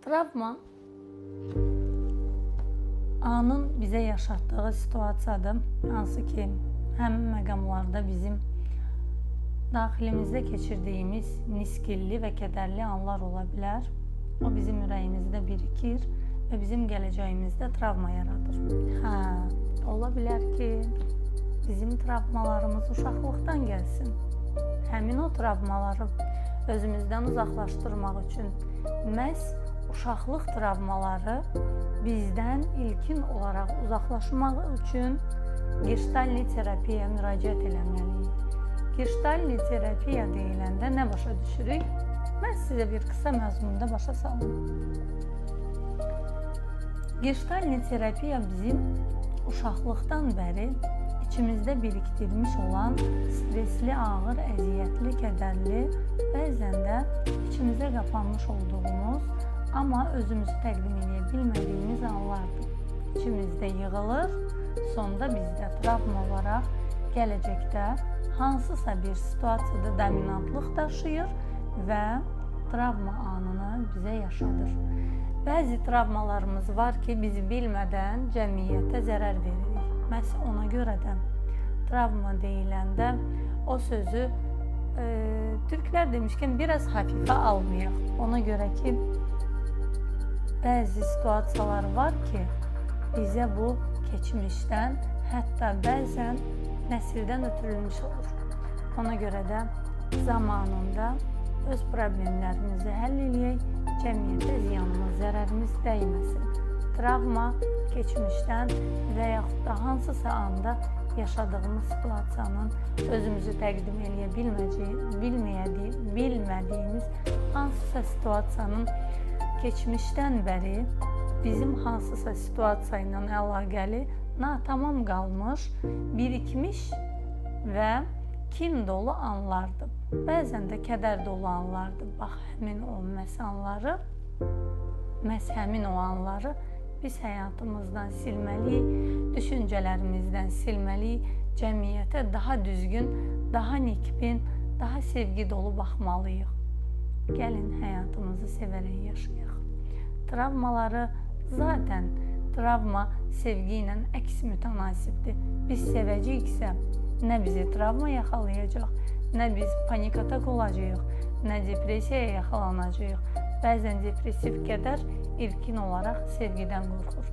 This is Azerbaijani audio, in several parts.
Travma anın bizə yaşatdığı situasiyadır. Hansı ki, həmin məqamlarda bizim daxilimizdə keçirdiyimiz nisgilli və kədərli anlar ola bilər. O bizim ürəyimizdə birikir və bizim gələcəyimizdə travma yaradır. Ola bilər ki, bizim travmalarımız uşaqlıqdan gəlsin. Həmin o travmaları özümüzdən uzaqlaşdırmaq üçün məhz uşaqlıq travmaları bizdən ilkin olaraq uzaqlaşmaq üçün Gestalt terapiyaya müraciət eləməliyik. Gestalt terapiya deyiləndə nə başa düşürük? Mən sizə bir qısa məzmunda başa salım. Gestalt terapiya bizim uşaqlıqdan bəri içimizdə birikdirmiş olan stresli, ağır, əziyyətli, kədərli, bəzən də içimizdə qapanmış olduğumuz, amma özümüzü təqdim edə bilmədiyimiz anlardır. İçimizdə yığılır, sonda bizdə travma olaraq gələcəkdə hansısa bir situasiyada dominantlıq daşıyır və travma anını bizə yaşadır. Bəzi travmalarımız var ki, biz bilmədən cəmiyyətə zərər veririk. Məhz ona görə də travma deyiləndə o sözü türklər demişkən biraz hafifə almayaq. Ona görə ki, bəzi situasiyalar var ki, bizə bu keçmişdən, hətta bəzən nəsildən ötürülmüş olur. Ona görə də zamanında öz problemlərimizi həll eləyək, cəmiyyətə ziyanımız, zərərimiz dəyməsin. Travma keçmişdən və yaxud da hansısa anda yaşadığımız situasiyanın özümüzü təqdim eləyə bilmədiyimiz hansısa situasiyanın keçmişdən bəri bizim hansısa situasiya ilə əlaqəli natamam qalmış, birikmiş və kin dolu anlardır. Bəzən də kədər dolu anlardır. Bax, həmin o anları biz həyatımızdan silməliyik, düşüncələrimizdən silməliyik, cəmiyyətə daha düzgün, daha nikbin, daha sevgi dolu baxmalıyıq. Gəlin həyatımızı sevərək yaşayaq. Travmaları zaten travma sevgi ilə əks mütənasibdir. Biz sevəcəyiksə, nə bizi travma yaxalayacaq, nə biz panik atak olacağıq, nə depressiyaya yaxalanacağıq. Bəzən depressiv kədər ilkin olaraq sevgidən qorxur.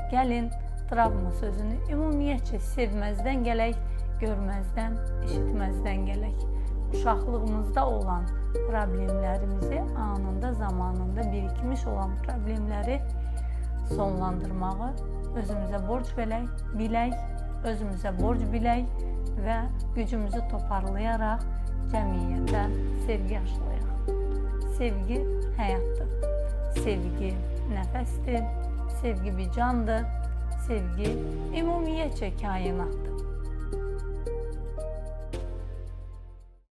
Gəlin travma sözünü ümumiyyətcə sevməzdən gələk, görməzdən, eşitməzdən gələk. Uşaqlığımızda olan problemlərimizi anında, zamanında birikmiş olan problemləri sonlandırmağı özümüzə borc bilək, özümüzə borc bilək və gücümüzü toparlayaraq cəmiyyətə sevgi aşılayaq. Sevgi həyatdır, sevgi nəfəsdir, sevgi bir candır, sevgi ümumiyyətcə kainatdır.